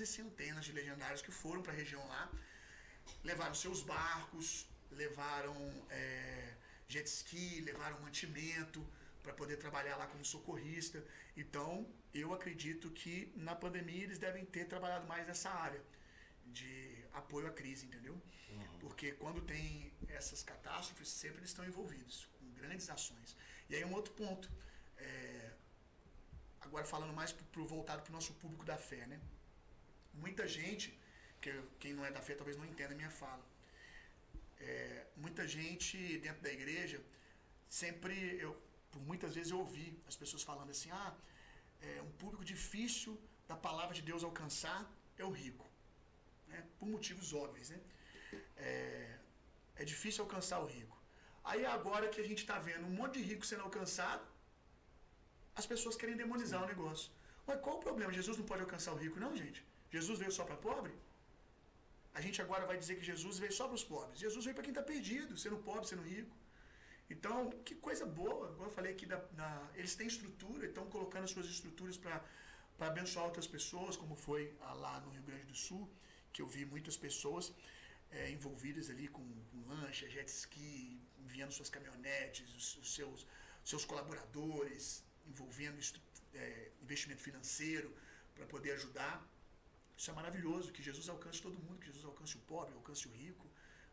Speaker 2: e centenas de legendários que foram para a região lá, levaram seus barcos, levaram jet ski, levaram mantimento para poder trabalhar lá como socorrista. Então, eu acredito que na pandemia eles devem ter trabalhado mais nessa área de apoio à crise, entendeu? Porque quando tem essas catástrofes, sempre eles estão envolvidos com grandes ações. E aí um outro ponto, agora falando mais voltado para o nosso público da fé, né? Muita gente, quem não é da fé talvez não entenda a minha fala, muita gente dentro da igreja, sempre, por muitas vezes eu ouvi as pessoas falando assim, um público difícil da palavra de Deus alcançar é o rico, né? Por motivos óbvios, né? É difícil alcançar o rico. Aí agora que a gente está vendo um monte de rico sendo alcançado, as pessoas querem demonizar o negócio. Mas qual o problema? Jesus não pode alcançar o rico, não, gente? Jesus veio só para pobre? A gente agora vai dizer que Jesus veio só para os pobres. Jesus veio para quem está perdido, sendo pobre, sendo rico. Então, que coisa boa, como eu falei aqui, eles têm estrutura, estão colocando as suas estruturas para abençoar outras pessoas, como foi lá no Rio Grande do Sul, que eu vi muitas pessoas envolvidas ali com lancha, jet ski, enviando suas caminhonetes, os seus colaboradores, envolvendo investimento financeiro para poder ajudar. Isso é maravilhoso, que Jesus alcance todo mundo, que Jesus alcance o pobre, alcance o rico.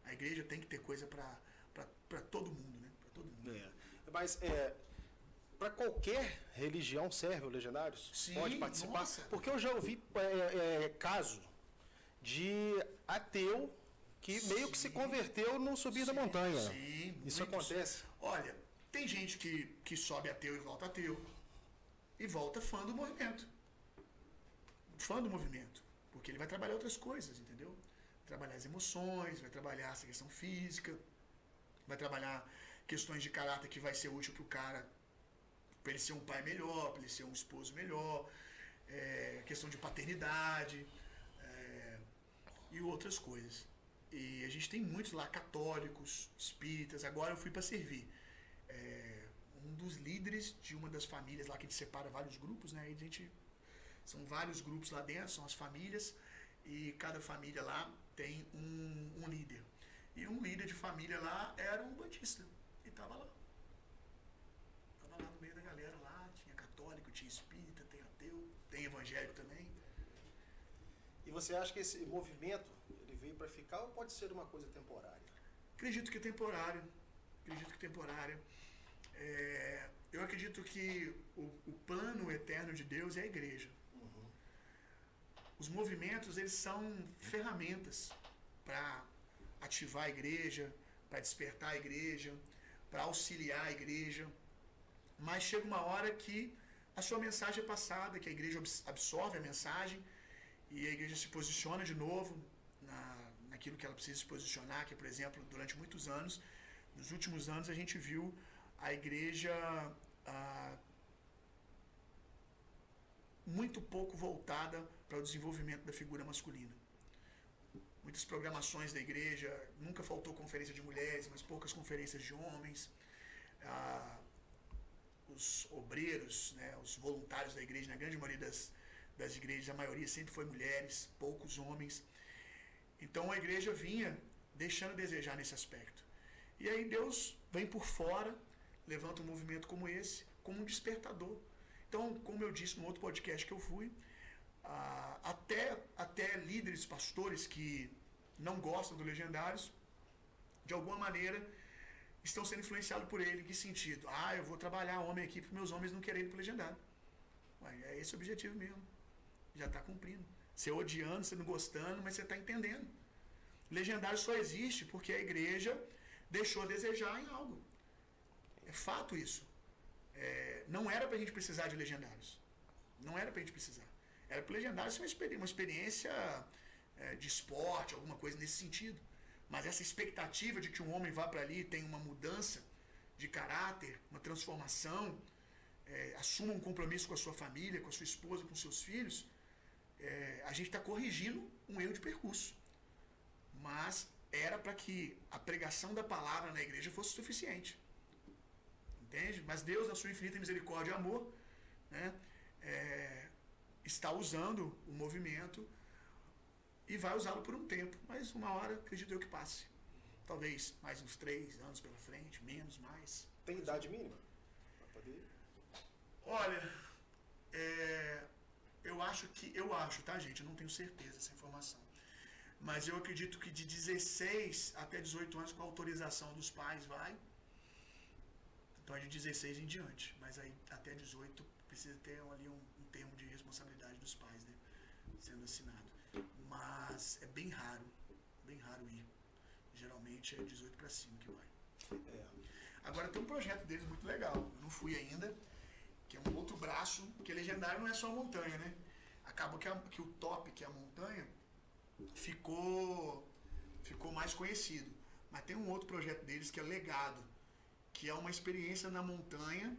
Speaker 2: A igreja tem que ter coisa para todo mundo, né? Para todo mundo.
Speaker 1: Mas para qualquer religião serve o Legendários?
Speaker 2: Sim,
Speaker 1: pode participar?
Speaker 2: Nossa.
Speaker 1: Porque eu já ouvi caso de ateu que meio que se converteu no subir da montanha.
Speaker 2: Sim,
Speaker 1: isso acontece?
Speaker 2: Olha, tem gente que sobe ateu e volta ateu. E volta fã do movimento. Fã do movimento. Porque ele vai trabalhar outras coisas, entendeu? Trabalhar as emoções, vai trabalhar essa questão física, vai trabalhar questões de caráter que vai ser útil para o cara, para ele ser um pai melhor, para ele ser um esposo melhor, questão de paternidade e outras coisas. E a gente tem muitos lá católicos, espíritas. Agora eu fui para servir. Um dos líderes de uma das famílias lá que a gente separa vários grupos, né? São vários grupos lá dentro, são as famílias, e cada família lá tem um líder. E um líder de família lá era um bandista. E estava lá. Estava lá no meio da galera lá, tinha católico, tinha espírita, tem ateu, tem evangélico também.
Speaker 1: E você acha que esse movimento ele veio para ficar ou pode ser uma coisa temporária?
Speaker 2: Acredito que é temporário. Eu acredito que o plano eterno de Deus é a igreja. Os movimentos, eles são ferramentas para ativar a igreja, para despertar a igreja, para auxiliar a igreja. Mas chega uma hora que a sua mensagem é passada, que a igreja absorve a mensagem e a igreja se posiciona de novo naquilo que ela precisa se posicionar, que, por exemplo, durante muitos anos, nos últimos anos, a gente viu a igreja muito pouco voltada para o desenvolvimento da figura masculina. Muitas programações da igreja, nunca faltou conferência de mulheres, mas poucas conferências de homens. Os obreiros, né, os voluntários da igreja, na grande maioria das igrejas, a maioria sempre foi mulheres, poucos homens. Então a igreja vinha deixando a desejar nesse aspecto. E aí Deus vem por fora, levanta um movimento como esse, como um despertador. Então, como eu disse no outro podcast que eu fui, até líderes, pastores que não gostam do Legendários, de alguma maneira, estão sendo influenciados por ele. Em que sentido? Eu vou trabalhar homem aqui para meus homens não quererem ir para o Legendário. É esse o objetivo mesmo. Já está cumprindo. Você odiando, você não gostando, mas você está entendendo. Legendário só existe porque a igreja deixou a desejar em algo. É fato isso. Não era para a gente precisar de legendários. Não era para a gente precisar. Era para o legendário ser uma experiência de esporte, alguma coisa nesse sentido. Mas essa expectativa de que um homem vá para ali e tenha uma mudança de caráter, uma transformação, assuma um compromisso com a sua família, com a sua esposa, com seus filhos, a gente está corrigindo um erro de percurso. Mas era para que a pregação da palavra na igreja fosse suficiente. Entende? Mas Deus, na sua infinita misericórdia e amor, né, está usando o movimento e vai usá-lo por um tempo. Mas uma hora, acredito eu que passe. Talvez mais uns 3 anos pela frente, menos, mais.
Speaker 1: Tem idade mínima para poder?
Speaker 2: Olha, eu acho, tá, gente? Eu não tenho certeza dessa informação. Mas eu acredito que de 16 até 18 anos, com a autorização dos pais, vai. Então é de 16 em diante. Mas aí até 18 precisa ter ali um termo de responsabilidade dos pais, né? Sendo assinado. Mas é bem raro ir. Geralmente é 18 para cima que vai. Agora tem um projeto deles muito legal. Eu não fui ainda, que é um outro braço, porque Legendário não é só a montanha, né? Acaba que o top, que é a montanha, ficou mais conhecido. Mas tem um outro projeto deles que é Legado, que é uma experiência na montanha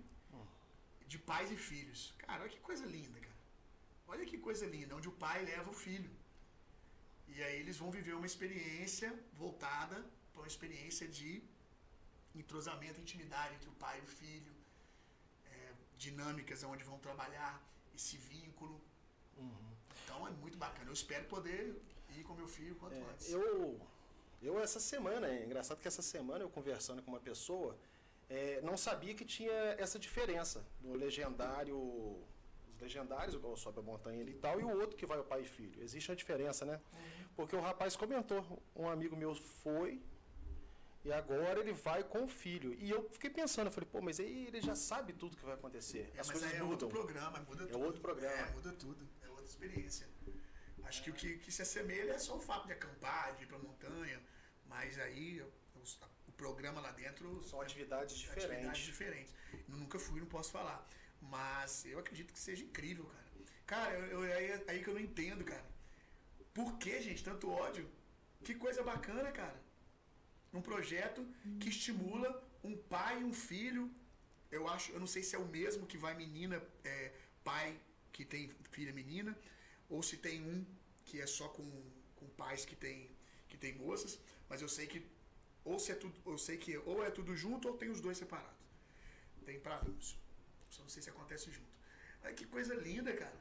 Speaker 2: de pais e filhos. Cara, olha que coisa linda, cara. Olha que coisa linda, onde o pai leva o filho. E aí eles vão viver uma experiência voltada para uma experiência de entrosamento, intimidade entre o pai e o filho, dinâmicas onde vão trabalhar esse vínculo. Então é muito bacana. Eu espero poder ir com meu filho quanto antes.
Speaker 1: Eu essa semana, é engraçado que essa semana eu conversando com uma pessoa, não sabia que tinha essa diferença do legendário, os legendários, igual sobe a montanha ali e tal, e o outro que vai o pai e filho. Existe uma diferença, né? Porque o rapaz comentou, um amigo meu foi, e agora ele vai com o filho. E eu fiquei pensando, eu falei, pô, mas aí ele já sabe tudo que vai acontecer. As
Speaker 2: mas
Speaker 1: coisas
Speaker 2: aí
Speaker 1: mudam.
Speaker 2: Outro programa, muda tudo.
Speaker 1: Outro programa.
Speaker 2: Muda tudo. É outra experiência. Acho que o que se assemelha é só o fato de acampar, de ir pra montanha, mas aí o programa lá dentro...
Speaker 1: São atividades
Speaker 2: diferentes. Eu nunca fui, não posso falar. Mas eu acredito que seja incrível, cara. Cara, aí que eu não entendo, cara. Por que, gente, tanto ódio? Que coisa bacana, cara. Um projeto que estimula um pai e um filho. Eu não sei se é o mesmo que vai menina, pai que tem filha menina, ou se tem um que é só com pais que tem moças, mas eu sei que ou é tudo junto ou tem os dois separados. Tem pra ambos. Só não sei se acontece junto. Mas que coisa linda, cara.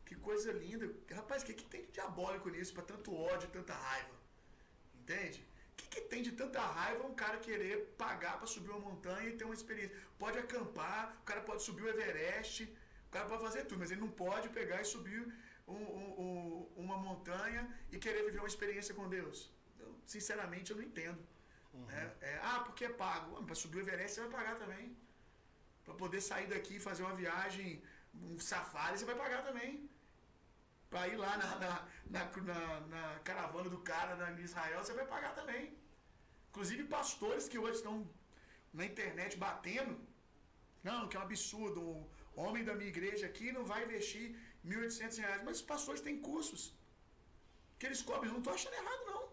Speaker 2: Que coisa linda. Rapaz, o que tem de diabólico nisso pra tanto ódio, tanta raiva? Entende? O que tem de tanta raiva um cara querer pagar para subir uma montanha e ter uma experiência? Pode acampar, o cara pode subir o Everest, o cara pode fazer tudo, mas ele não pode pegar e subir uma montanha e querer viver uma experiência com Deus. Sinceramente, eu não entendo. Porque é pago. Para subir o Everest você vai pagar também. Para poder sair daqui e fazer uma viagem, um safari, você vai pagar também. Para ir lá na caravana do cara em Israel, você vai pagar também. Inclusive pastores que hoje estão na internet batendo. Não, que é um absurdo. O homem da minha igreja aqui não vai investir R$1.800. Mas os pastores têm cursos que eles cobrem. Não estou achando errado, não.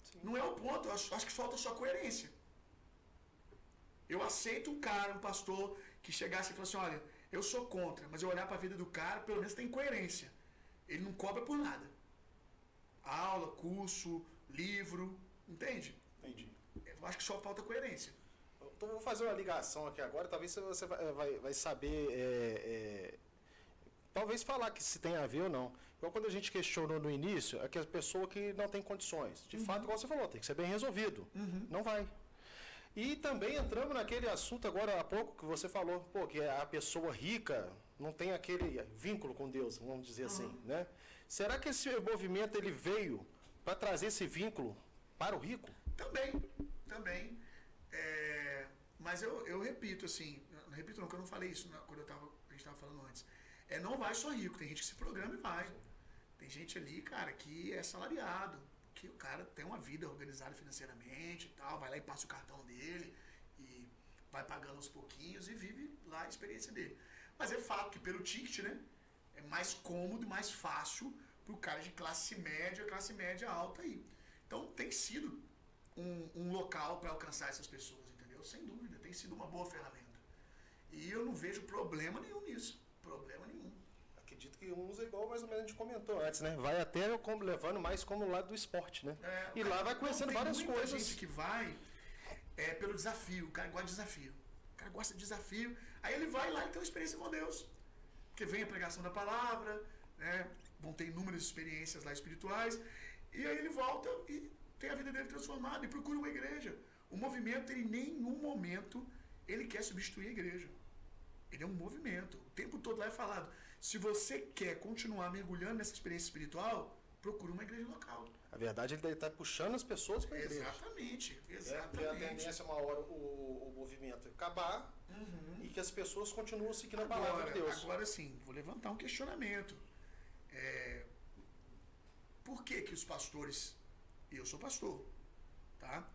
Speaker 2: Sim. Não é o ponto. Eu acho que falta só coerência. Eu aceito um cara, um pastor, que chegasse e falasse assim, olha, eu sou contra, mas eu olhar para a vida do cara, pelo menos tem coerência. Ele não cobra por nada. Aula, curso, livro, entende?
Speaker 1: Entendi.
Speaker 2: Eu acho que só falta coerência.
Speaker 1: Então vou fazer uma ligação aqui agora, talvez você vai saber, talvez falar que se tem a ver ou não. Igual quando a gente questionou no início, é que a pessoa que não tem condições. De fato, igual você falou, tem que ser bem resolvido. Não vai. E também entramos naquele assunto agora há pouco que você falou, pô, que a pessoa rica não tem aquele vínculo com Deus, vamos dizer assim, né? Será que esse movimento ele veio para trazer esse vínculo para o rico?
Speaker 2: Também. Mas eu repito, assim, não repito não, que eu não falei isso quando a gente estava falando antes. Não vai só rico, tem gente que se programa e vai. Tem gente ali, cara, que é salariado, que o cara tem uma vida organizada financeiramente e tal, vai lá e passa o cartão dele e vai pagando aos pouquinhos e vive lá a experiência dele. Mas é fato que pelo ticket, né, é mais cômodo e mais fácil para o cara de classe média alta aí. Então tem sido um local para alcançar essas pessoas, entendeu? Sem dúvida, tem sido uma boa ferramenta. E eu não vejo problema nenhum nisso, problema nenhum.
Speaker 1: Acredito que uns é igual mais ou menos a gente comentou antes, né? Vai até levando mais como lado do esporte, né? E lá vai conhecendo várias coisas.
Speaker 2: Tem gente que vai pelo desafio, o cara gosta de desafio. O cara gosta de desafio, aí ele vai lá e tem uma experiência com Deus. Porque vem a pregação da palavra, né? Vão ter inúmeras experiências lá espirituais, e aí ele volta e tem a vida dele transformada e procura uma igreja. O movimento, ele em nenhum momento ele quer substituir a igreja. Ele é um movimento. O tempo todo lá é falado. Se você quer continuar mergulhando nessa experiência espiritual, procura uma igreja local.
Speaker 1: A verdade, ele deve estar puxando as pessoas para a igreja.
Speaker 2: Exatamente.
Speaker 1: Porque a tendência é uma hora o movimento acabar e que as pessoas continuam seguindo a palavra de Deus.
Speaker 2: Agora sim, vou levantar um questionamento. Por que os pastores... Eu sou pastor, tá?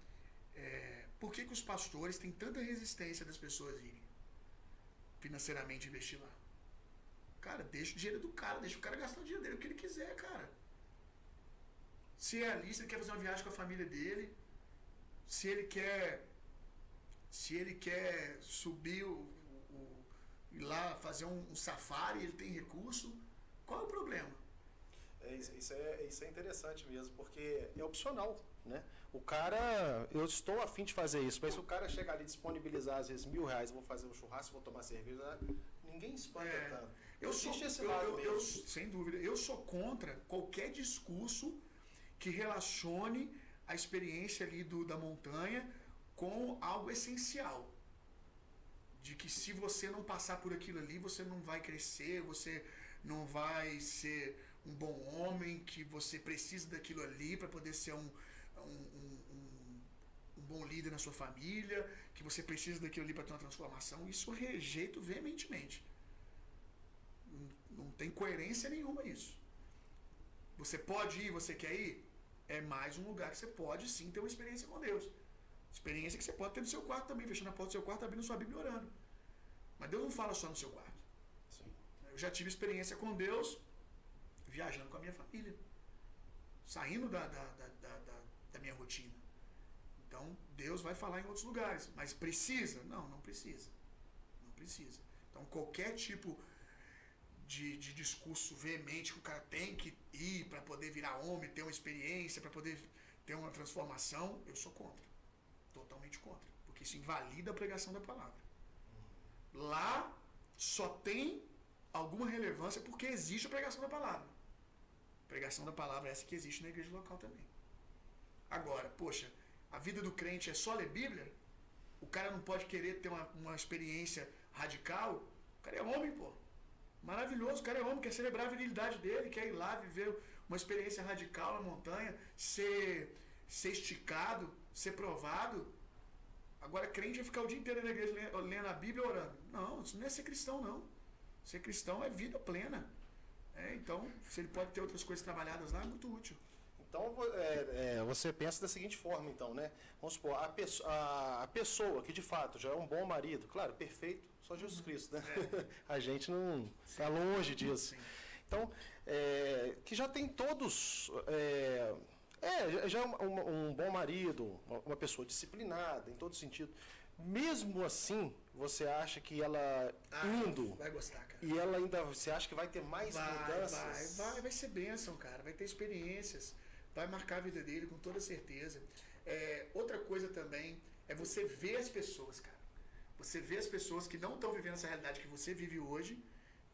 Speaker 2: Por que os pastores têm tanta resistência das pessoas irem financeiramente investir lá? Cara, deixa o dinheiro do cara, deixa o cara gastar o dinheiro dele, o que ele quiser, cara. Se é ali, se ele quer fazer uma viagem com a família dele, se ele quer subir ir lá fazer um safari, ele tem recurso, qual é o problema?
Speaker 1: Isso é interessante mesmo, porque é opcional. né? O cara, eu estou a fim de fazer isso, mas se o cara chegar ali e disponibilizar às vezes R$1.000, eu vou fazer um churrasco, vou tomar cerveja, ninguém espanta tanto.
Speaker 2: Sem dúvida, eu sou contra qualquer discurso que relacione a experiência ali da montanha com algo essencial. De que se você não passar por aquilo ali, você não vai crescer, você não vai ser um bom homem, que você precisa daquilo ali para poder ser um bom líder na sua família, que você precisa daquilo ali para ter uma transformação. Isso eu rejeito veementemente. Não tem coerência nenhuma isso. Você pode ir, você quer ir? É mais um lugar que você pode sim ter uma experiência com Deus. Experiência que você pode ter no seu quarto também, fechando a porta do seu quarto, abrindo sua Bíblia e orando. Mas Deus não fala só no seu quarto.
Speaker 1: Sim.
Speaker 2: Eu já tive experiência com Deus viajando com a minha família. Saindo da minha rotina. Então, Deus vai falar em outros lugares. Mas precisa? Não precisa. Não precisa. Então, qualquer tipo de discurso veemente que o cara tem que ir para poder virar homem, ter uma experiência, para poder ter uma transformação, eu sou contra. Totalmente contra. Porque isso invalida a pregação da palavra. Lá só tem alguma relevância porque existe a pregação da palavra. A pregação da palavra é essa que existe na igreja local também. Agora, poxa, a vida do crente é só ler Bíblia? O cara não pode querer ter uma experiência radical? O cara é homem, pô. Maravilhoso, o cara é homem, quer celebrar a virilidade dele, quer ir lá viver uma experiência radical na montanha, ser esticado, ser provado. Agora, crente vai ficar o dia inteiro na igreja lendo a Bíblia e orando. Não, isso não é ser cristão, não. Ser cristão é vida plena. Então, se ele pode ter outras coisas trabalhadas lá, é muito útil.
Speaker 1: Então, você pensa da seguinte forma, então, né? Vamos supor, a pessoa que de fato já é um bom marido, claro, perfeito, só Jesus Cristo, né? A gente não está longe disso.
Speaker 2: Sim.
Speaker 1: Então, que já tem todos... já é um bom marido, uma pessoa disciplinada em todo sentido. Mesmo assim, você acha que ela indo...
Speaker 2: Vai gostar, cara.
Speaker 1: E ela ainda... Você acha que vai ter mais mudanças?
Speaker 2: Vai ser bênção, cara. Vai ter experiências. Vai marcar a vida dele com toda certeza. Outra coisa também é você ver as pessoas, cara. Você vê as pessoas que não estão vivendo essa realidade que você vive hoje.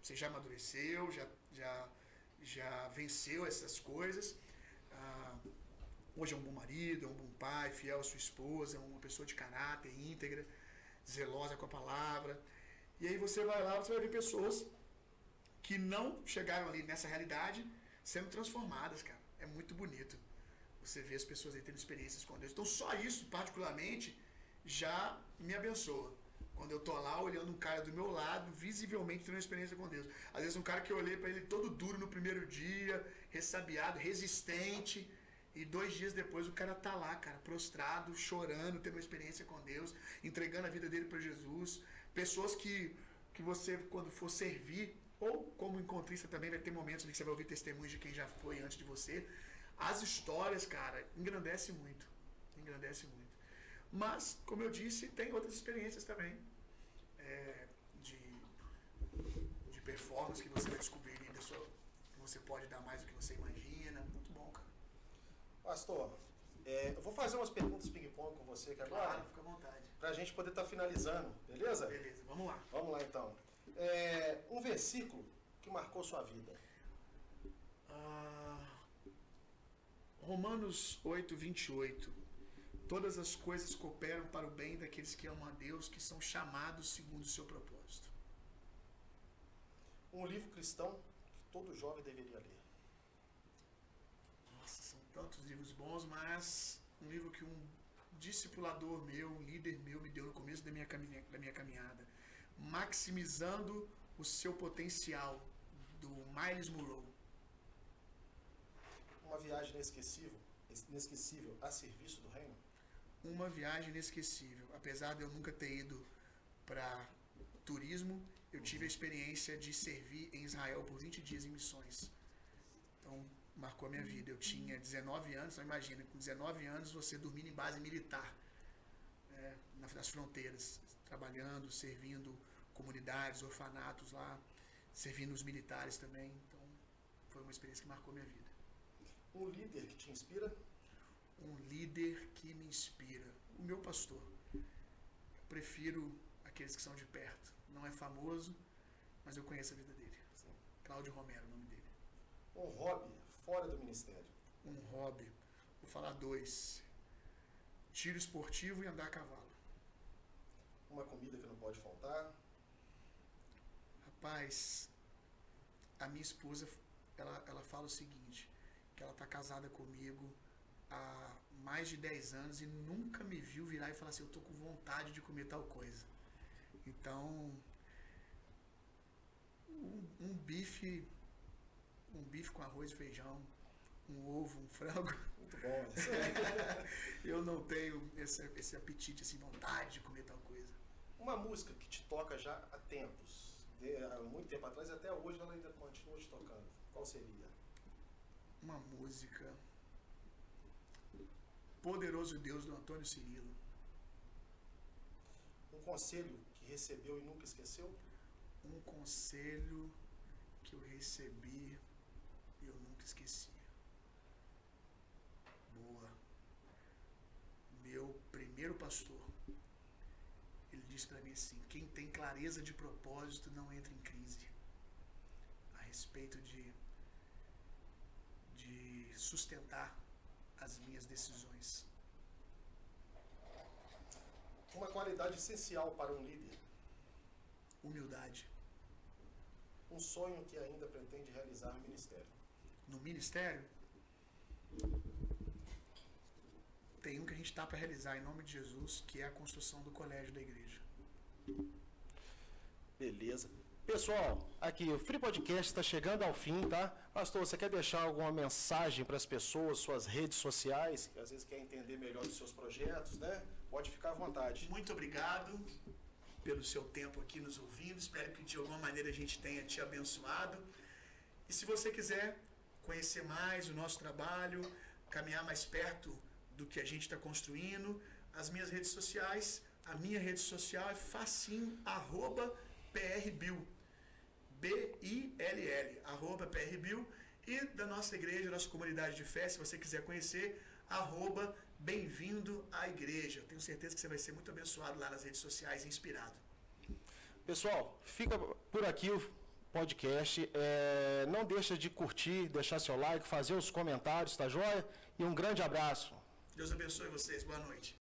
Speaker 2: Você já amadureceu, já venceu essas coisas. Hoje é um bom marido, é um bom pai, fiel à sua esposa, é uma pessoa de caráter, íntegra, zelosa com a palavra. E aí você vai lá, você vai ver pessoas que não chegaram ali nessa realidade sendo transformadas, cara. É muito bonito você ver as pessoas aí tendo experiências com Deus. Então só isso, particularmente, já me abençoa. Quando eu tô lá olhando um cara do meu lado, visivelmente tendo uma experiência com Deus. Às vezes um cara que eu olhei para ele todo duro no primeiro dia, ressabiado, resistente, e 2 dias depois o cara tá lá, cara, prostrado, chorando, tendo uma experiência com Deus, entregando a vida dele para Jesus. Pessoas que você, quando for servir, ou como encontrista também vai ter momentos em que você vai ouvir testemunhos de quem já foi antes de você. As histórias, cara, engrandece muito. Engrandece muito. Mas, como eu disse, tem outras experiências também. De performance que você vai descobrir ali que você pode dar mais do que você imagina. Muito bom, cara.
Speaker 1: Pastor, eu vou fazer umas perguntas ping-pong com você aqui agora.
Speaker 2: Claro, fica à vontade.
Speaker 1: Pra gente poder estar finalizando, beleza?
Speaker 2: Beleza, vamos lá.
Speaker 1: Vamos lá então. Um versículo que marcou sua vida.
Speaker 2: Romanos 8, 28. Todas as coisas cooperam para o bem daqueles que amam a Deus, que são chamados segundo o seu propósito.
Speaker 1: Um livro cristão que todo jovem deveria ler.
Speaker 2: Nossa, são tantos livros bons, mas um livro que um discipulador meu, um líder meu, me deu no começo da minha caminhada. Maximizando o seu potencial, do Myles Munroe.
Speaker 1: Uma viagem inesquecível a serviço do reino?
Speaker 2: Uma viagem inesquecível. Apesar de eu nunca ter ido para turismo, eu tive a experiência de servir em Israel por 20 dias em missões. Então, marcou a minha vida. Eu tinha 19 anos, então imagina, com 19 anos você dormindo em base militar, nas fronteiras, trabalhando, servindo comunidades, orfanatos lá, servindo os militares também. Então, foi uma experiência que marcou a minha vida.
Speaker 1: Um líder que te inspira?
Speaker 2: um líder que me inspira. O meu pastor. Eu prefiro aqueles que são de perto. Não é famoso, mas eu conheço a vida dele.
Speaker 1: Sim.
Speaker 2: Cláudio Romero, o nome dele.
Speaker 1: Um hobby fora do ministério.
Speaker 2: Um hobby. Vou falar 2. Tiro esportivo e andar a cavalo.
Speaker 1: Uma comida que não pode faltar.
Speaker 2: Rapaz, a minha esposa, ela fala o seguinte, que ela está casada comigo há mais de 10 anos e nunca me viu virar e falar assim, eu tô com vontade de comer tal coisa. Então, um bife com arroz e feijão, um ovo, um frango.
Speaker 1: Muito bom.
Speaker 2: Eu não tenho esse apetite, assim, vontade de comer tal coisa.
Speaker 1: Uma música que te toca já há tempos, há muito tempo atrás e até hoje ela ainda continua te tocando. Qual seria?
Speaker 2: Uma música... Poderoso Deus, do Antônio Cirilo.
Speaker 1: Um conselho que recebeu e nunca esqueceu?
Speaker 2: Um conselho que eu recebi e eu nunca esqueci. Boa. Meu primeiro pastor, ele disse para mim assim, quem tem clareza de propósito não entra em crise. A respeito de sustentar as minhas decisões.
Speaker 1: Uma qualidade essencial para um líder.
Speaker 2: Humildade.
Speaker 1: Um sonho que ainda pretende realizar no ministério.
Speaker 2: No ministério, tem um que a gente está para realizar em nome de Jesus, que é a construção do colégio da igreja.
Speaker 1: Beleza. Pessoal, aqui o Free Podcast está chegando ao fim, tá? Pastor, você quer deixar alguma mensagem para as pessoas, suas redes sociais, que às vezes quer entender melhor dos seus projetos, né? Pode ficar à vontade.
Speaker 2: Muito obrigado pelo seu tempo aqui nos ouvindo. Espero que de alguma maneira a gente tenha te abençoado. E se você quiser conhecer mais o nosso trabalho, caminhar mais perto do que a gente está construindo, as minhas redes sociais, a minha rede social é facinho, @PRBill, BILL, @PRBill, e da nossa igreja, nossa comunidade de fé, se você quiser conhecer, @Bem-vindo à Igreja. Tenho certeza que você vai ser muito abençoado lá nas redes sociais e inspirado.
Speaker 1: Pessoal, fica por aqui o podcast. Não deixa de curtir, deixar seu like, fazer os comentários, tá joia? E um grande abraço.
Speaker 2: Deus abençoe vocês. Boa noite.